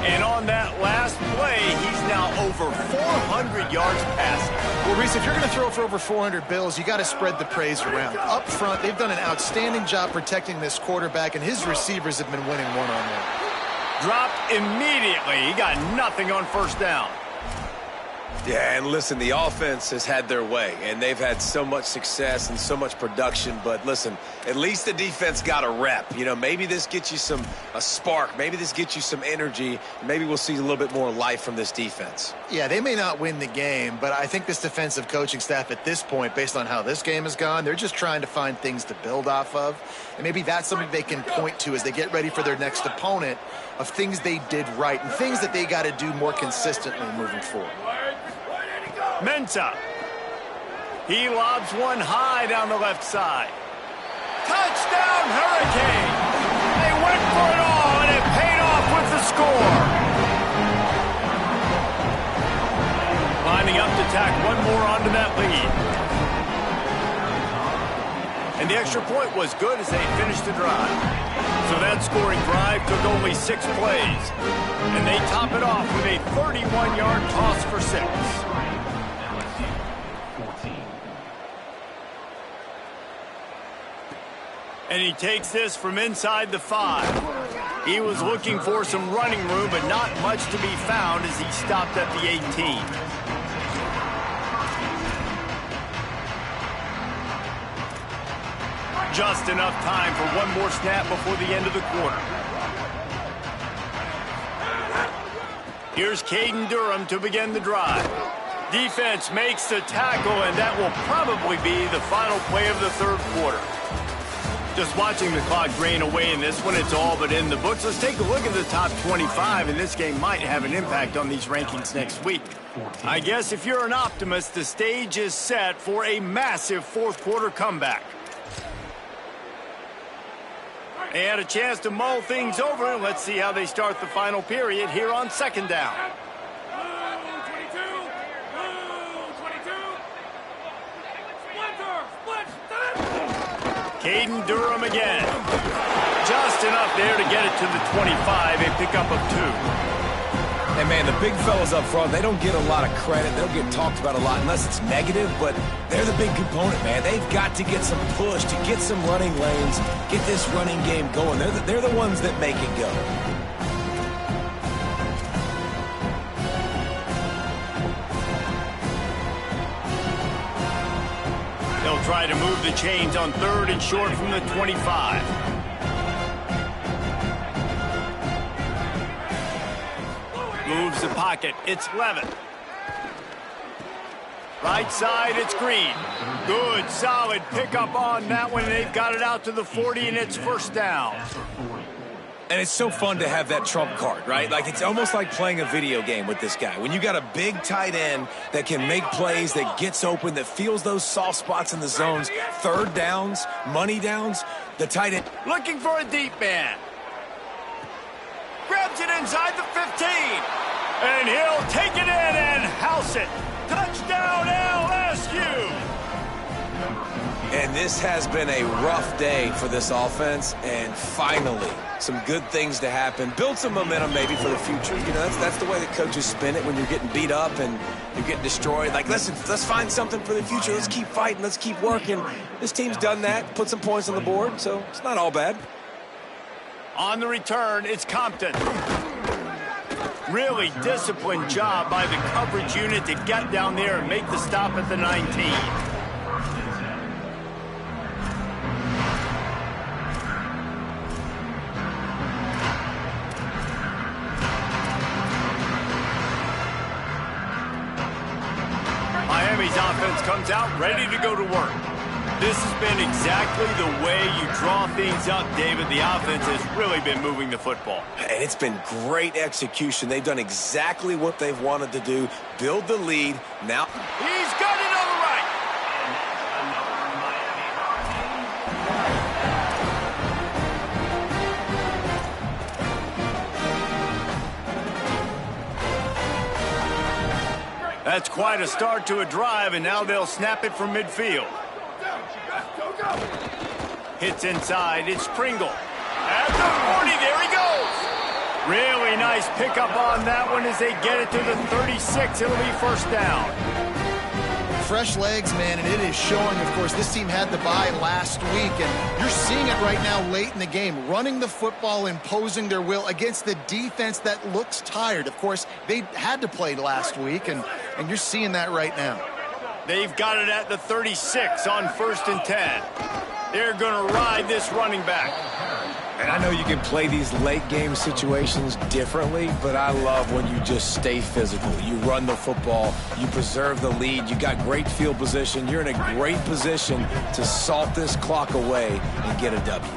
And on that last play, he's now over 400 yards passing. Well, Reese, if you're going to throw for over 400 bills, you got to spread the praise around. Up front, they've done an outstanding job protecting this quarterback, and his receivers have been winning one-on-one. Dropped immediately. He got nothing on first down. Yeah, and listen, the offense has had their way, and they've had so much success and so much production. But listen, at least the defense got a rep. You know, maybe this gets you a spark. Maybe this gets you some energy. Maybe we'll see a little bit more life from this defense. Yeah, they may not win the game, but I think this defensive coaching staff at this point, based on how this game has gone, they're just trying to find things to build off of. And maybe that's something they can point to as they get ready for their next opponent, of things they did right and things that they got to do more consistently moving forward. Mensah. He lobs one high down the left side. Touchdown, Hurricane! They went for it all, and it paid off with the score. Lining up to tack one more onto that lead. And the extra point was good as they finished the drive. So that scoring drive took only 6 plays. And they top it off with a 31-yard toss for 6. And he takes this from inside the 5. He was looking for some running room, but not much to be found as he stopped at the 18. Just enough time for one more snap before the end of the quarter. Here's Caden Durham to begin the drive. Defense makes the tackle, and that will probably be the final play of the 3rd quarter. Just watching the clock drain away in this one, it's all but in the books. Let's take a look at the top 25, and this game might have an impact on these rankings next week. I guess if you're an optimist, the stage is set for a massive 4th quarter comeback. They had a chance to mull things over. Let's see how they start the final period here on 2nd down. Caden Durham again. Just enough there to get it to the 25, a pickup of 2. And, man, the big fellas up front, they don't get a lot of credit. They don't get talked about a lot unless it's negative, but they're the big component, man. They've got to get some push, to get some running lanes, get this running game going. They're the ones that make it go. They'll try to move the chains on 3rd and short from the 25. Moves the pocket. It's Levin. Right side, it's Green. Good, solid pickup on that one. They've got it out to the 40, and it's first down. And it's so fun to have that trump card, right? Like, it's almost like playing a video game with this guy. When you got a big tight end that can make plays, that gets open, that feels those soft spots in the zones, third downs, money downs, the tight end. Looking for a deep man. Grabs it inside the 15. And he'll take it in and house it. Touchdown, LSU! And this has been a rough day for this offense, and finally, some good things to happen. Build some momentum maybe for the future. You know, that's the way that coaches spin it when you're getting beat up and you're getting destroyed. Like, let's find something for the future. Let's keep fighting. Let's keep working. This team's done that, put some points on the board, so it's not all bad. On the return, it's Compton. Really disciplined job by the coverage unit to get down there and make the stop at the 19. Miami's offense comes out ready to go to work. This has been exactly the way you draw things up, David. The offense has really been moving the football. And it's been great execution. They've done exactly what they've wanted to do, build the lead. Now he's got it on the right. That's quite a start to a drive, and now they'll snap it from midfield. Hits inside, it's Pringle. At the 40, there he goes. Really nice pickup on that one as they get it to the 36. It'll be first down. Fresh legs, man, and it is showing. Of course, this team had the bye last week, and you're seeing it right now late in the game, running the football, imposing their will against the defense that looks tired. Of course, they had to play last week, and you're seeing that right now. They've got it at the 36 on 1st and 10. They're going to ride this running back. And I know you can play these late game situations differently, but I love when you just stay physical. You run the football, you preserve the lead, you got great field position, you're in a great position to salt this clock away and get a W.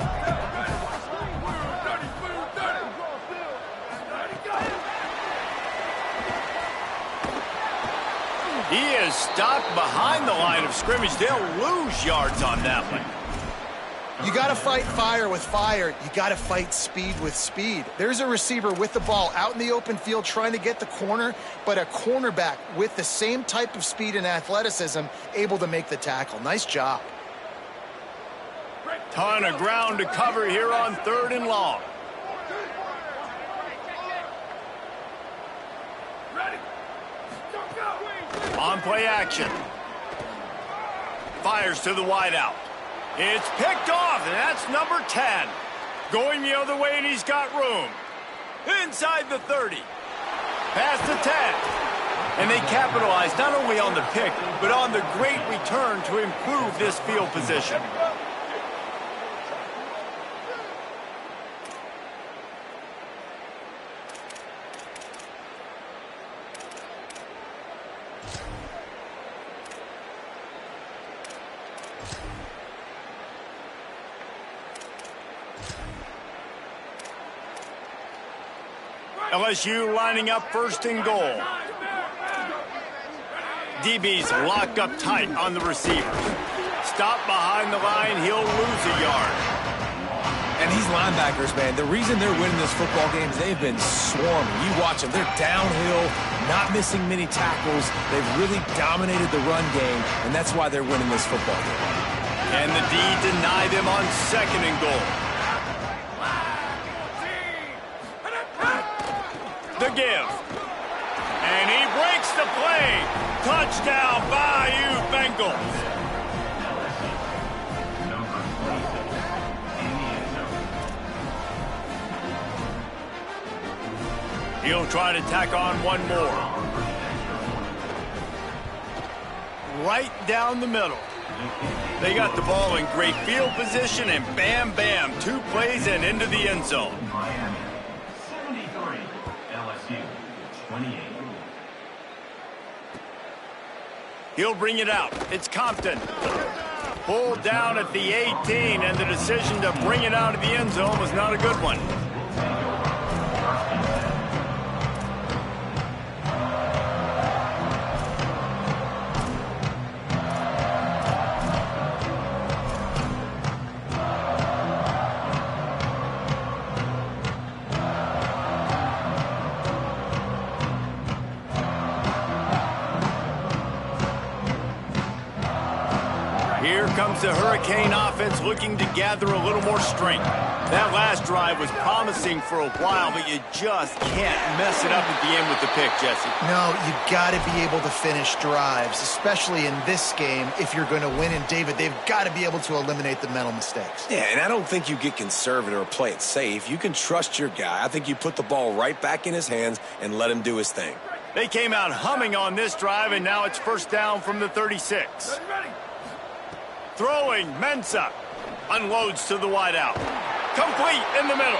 He is stopped behind the line of scrimmage. They'll lose yards on that one. You got to fight fire with fire. You got to fight speed with speed. There's a receiver with the ball out in the open field trying to get the corner, but a cornerback with the same type of speed and athleticism able to make the tackle. Nice job. Ton of ground to cover here on 3rd and long. On play action. Fires to the wideout. It's picked off, and that's number 10. Going the other way, and he's got room. Inside the 30. Past the 10. And they capitalize not only on the pick, but on the great return to improve this field position. LSU lining up 1st and goal. DB's locked up tight on the receivers. Stop behind the line, he'll lose a yard. And these linebackers, man, the reason they're winning this football game is they've been swarming. You watch them, they're downhill, not missing many tackles. They've really dominated the run game, and that's why they're winning this football game. And the D denied them on 2nd and goal. The give. And he breaks the play. Touchdown, Bayou Bengals. He'll try to tack on one more. Right down the middle. They got the ball in great field position, and bam, bam, 2 plays and into the end zone. 28. He'll bring it out. It's Compton. Pulled down at the 18, and the decision to bring it out of the end zone was not a good one. Here comes the Hurricane offense looking to gather a little more strength. That last drive was promising for a while, but you just can't mess it up at the end with the pick, Jesse. No, you've got to be able to finish drives, especially in this game if you're going to win. And, David, they've got to be able to eliminate the mental mistakes. Yeah, and I don't think you get conservative or play it safe. You can trust your guy. I think you put the ball right back in his hands and let him do his thing. They came out humming on this drive, and now it's first down from the 36. Throwing, Mensah. Unloads to the wideout. Complete in the middle.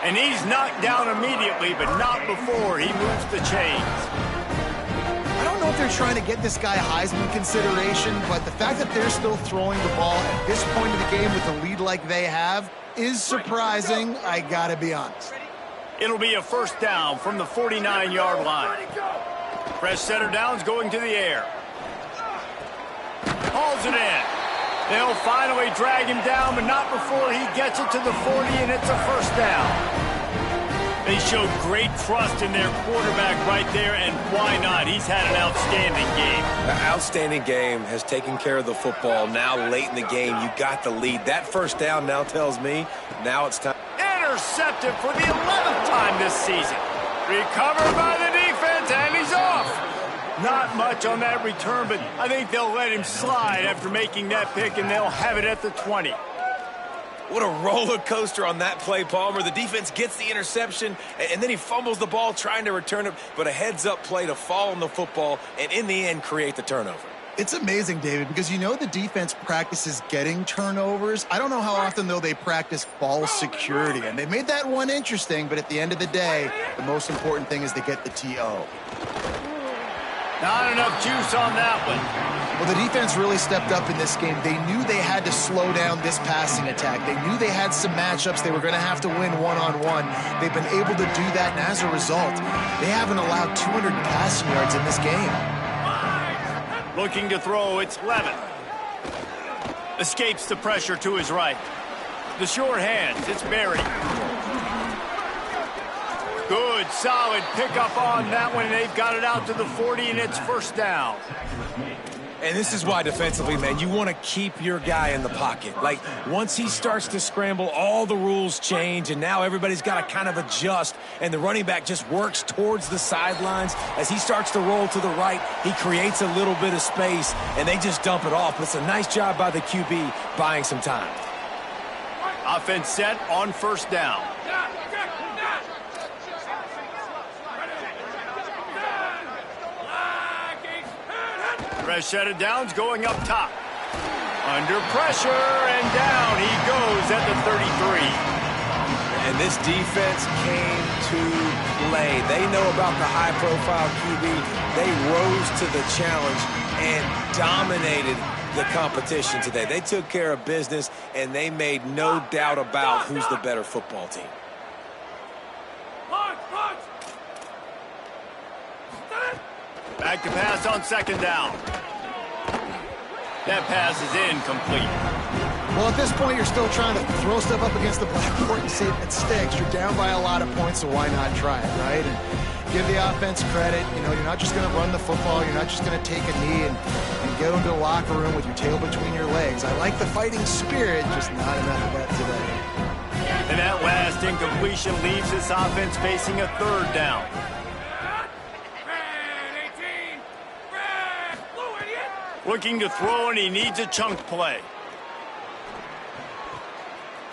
And he's knocked down immediately, but not before he moves the chains. I don't know if they're trying to get this guy Heisman consideration, but the fact that they're still throwing the ball at this point of the game with a lead like they have is surprising, I gotta be honest. It'll be a first down from the 49-yard line. Fresh center down's going to the air. Hauls it in. They'll finally drag him down, but not before he gets it to the 40, and it's a first down. They showed great trust in their quarterback right there, and why not? He's had an outstanding game. An outstanding game, has taken care of the football. Now late in the game, you got the lead. That first down now tells me now it's time. Intercepted for the 11th time this season. Recovered by the defense, and he's off. Not much on that return, but I think they'll let him slide after making that pick, and they'll have it at the 20. What a roller coaster on that play, Palmer. The defense gets the interception, and then he fumbles the ball trying to return it, but a heads-up play to fall on the football and, in the end, create the turnover. It's amazing, David, because you know the defense practices getting turnovers. I don't know how often, though, they practice ball security, and they made that one interesting, but at the end of the day, the most important thing is to get the TO. Not enough juice on that one. Well, the defense really stepped up in this game. They knew they had to slow down this passing attack. They knew they had some matchups they were going to have to win one-on-one. They've been able to do that, and as a result, they haven't allowed 200 passing yards in this game. Looking to throw, it's Levin. Escapes the pressure to his right. The short hands, it's Berry. Good, solid pickup on that one. They've got it out to the 40, and it's first down. And this is why defensively, man, you want to keep your guy in the pocket. Like, once he starts to scramble, all the rules change, and now everybody's got to kind of adjust, and the running back just works towards the sidelines. As he starts to roll to the right, he creates a little bit of space, and they just dump it off. But it's a nice job by the QB buying some time. Offense set on first down. Fresh set of downs going up top. Under pressure, and down he goes at the 33. And this defense came to play. They know about the high-profile QB. They rose to the challenge and dominated the competition today. They took care of business, and they made no doubt about who's the better football team. Back to pass on second down. That pass is incomplete. Well, at this point, you're still trying to throw stuff up against the blackboard and see if it sticks. You're down by a lot of points, so why not try it, right? And give the offense credit. You know, you're not just going to run the football. You're not just going to take a knee and go into the locker room with your tail between your legs. I like the fighting spirit, just not enough of that today. And that last incompletion leaves this offense facing a third down. Looking to throw, and he needs a chunk play.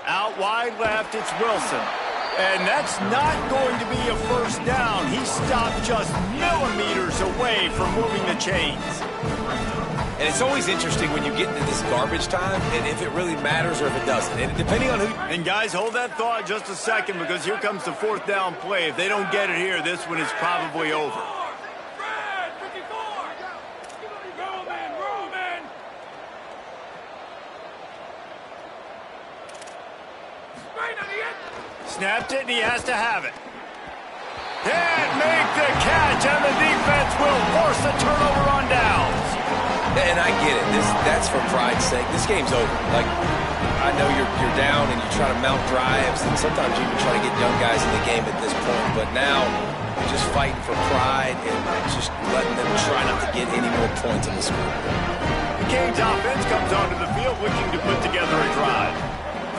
Out wide left, it's Wilson. And that's not going to be a first down. He stopped just millimeters away from moving the chains. And it's always interesting when you get into this garbage time and if it really matters or if it doesn't. And depending on who... And guys, hold that thought just a second because here comes the fourth down play. If they don't get it here, this one is probably over. Snapped it, and he has to have it. Can't make the catch, and the defense will force the turnover on downs. And I get it. That's for pride's sake. This game's over. Like, I know you're down and you try to mount drives, and sometimes you even try to get young guys in the game at this point. But now you're just fighting for pride and just letting them try not to get any more points on the scoreboard. The Canes offense comes onto the field looking to put together a drive.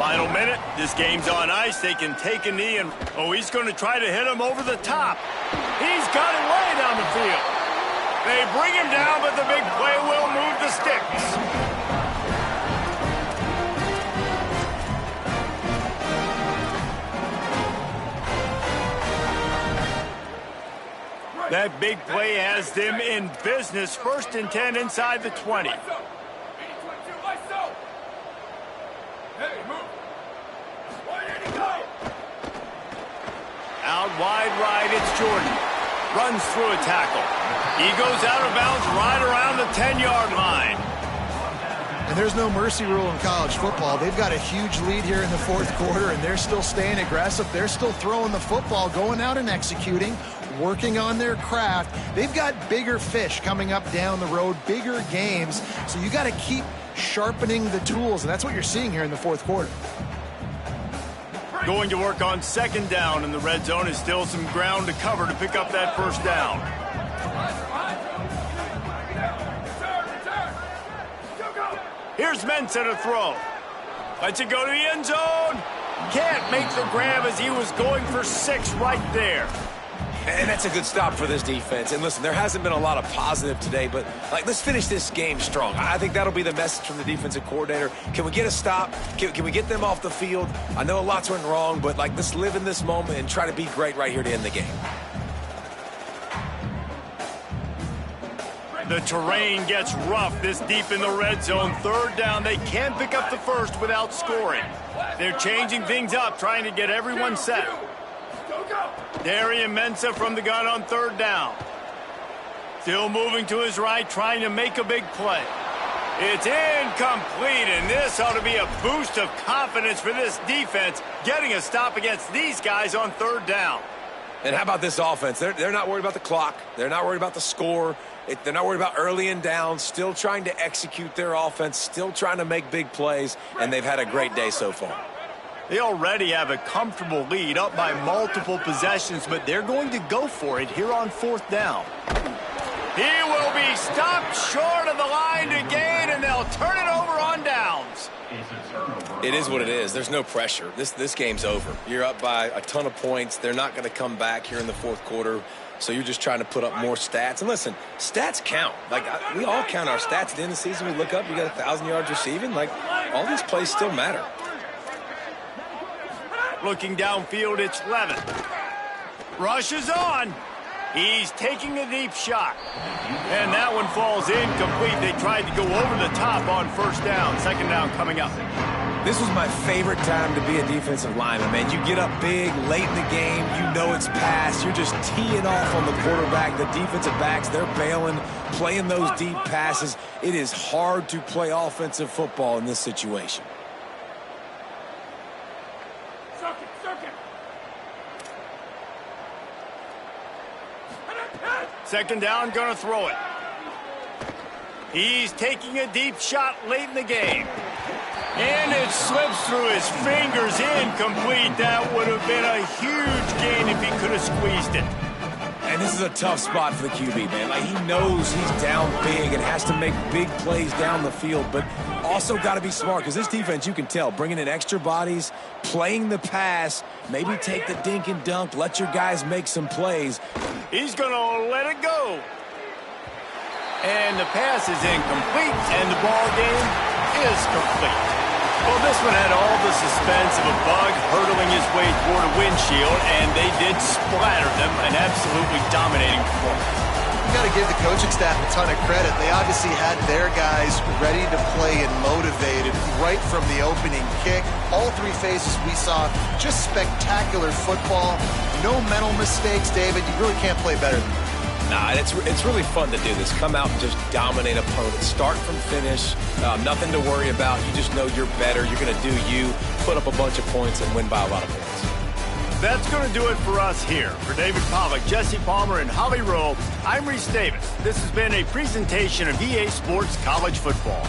Final minute, this game's on ice. They can take a knee, and he's going to try to hit him over the top. He's got it way down the field. They bring him down, but the big play will move the sticks. That big play has them in business. 1st and 10 inside the 20. Out wide right, it's Jordan. Runs through a tackle. He goes out of bounds right around the 10-yard line. And there's no mercy rule in college football. They've got a huge lead here in the 4th quarter, and they're still staying aggressive. They're still throwing the football, going out and executing, working on their craft. They've got bigger fish coming up down the road, bigger games. So you got to keep sharpening the tools, and that's what you're seeing here in the 4th quarter. Going to work on 2nd down, and the red zone is still some ground to cover to pick up that 1st down. Here's Mensah to throw. Lets it go to the end zone. Can't make the grab as he was going for 6 right there. And that's a good stop for this defense. And listen, there hasn't been a lot of positive today, but let's finish this game strong. I think that'll be the message from the defensive coordinator. Can we get a stop? Can we get them off the field? I know lots went wrong, but let's live in this moment and try to be great right here to end the game. The terrain gets rough this deep in the red zone. 3rd down, they can't pick up the 1st without scoring. They're changing things up, trying to get everyone set. Darian Mensah from the gun on 3rd down. Still moving to his right, trying to make a big play. It's incomplete, and this ought to be a boost of confidence for this defense, getting a stop against these guys on 3rd down. And how about this offense? They're not worried about the clock. They're not worried about the score. They're not worried about early and down. Still trying to execute their offense, still trying to make big plays, and they've had a great day so far. They already have a comfortable lead up by multiple possessions, but they're going to go for it here on 4th down. He will be stopped short of the line to gain, and they'll turn it over on downs. It is what it is. There's no pressure. This game's over. You're up by a ton of points. They're not going to come back here in the 4th quarter, so you're just trying to put up more stats. And listen, stats count. We all count our stats at the end of the season. We look up, you got 1,000 yards receiving. All these plays still matter. Looking downfield, it's Levin. Rushes on. He's taking a deep shot. And that one falls incomplete. They tried to go over the top on 1st down. 2nd down coming up. This was my favorite time to be a defensive lineman, man. You get up big, late in the game. You know it's past. You're just teeing off on the quarterback. The defensive backs, they're bailing, playing those deep passes. It is hard to play offensive football in this situation. 2nd down, gonna throw it. He's taking a deep shot late in the game. And it slips through his fingers, incomplete. That would have been a huge gain if he could have squeezed it. And this is a tough spot for the QB, man. He knows he's down big and has to make big plays down the field, but also got to be smart because this defense, you can tell, bringing in extra bodies, playing the pass, maybe take the dink and dunk, let your guys make some plays. He's going to let it go. And the pass is incomplete, and the ball game is complete. Well, this one had all the suspense of a bug hurtling his way toward a windshield, and they did splatter them, an absolutely dominating performance. got to give the coaching staff a ton of credit. They obviously had their guys ready to play and motivated right from the opening kick. All three phases we saw, just spectacular football. No mental mistakes, David. You really can't play better than that. Nah, it's really fun to do this. Come out and just dominate opponents. Start from finish. Nothing to worry about. You just know you're better. You're going to do you, put up a bunch of points, and win by a lot of points. That's going to do it for us here. For David Pollack, Jesse Palmer, and Holly Rowe, I'm Reese Davis. This has been a presentation of EA Sports College Football.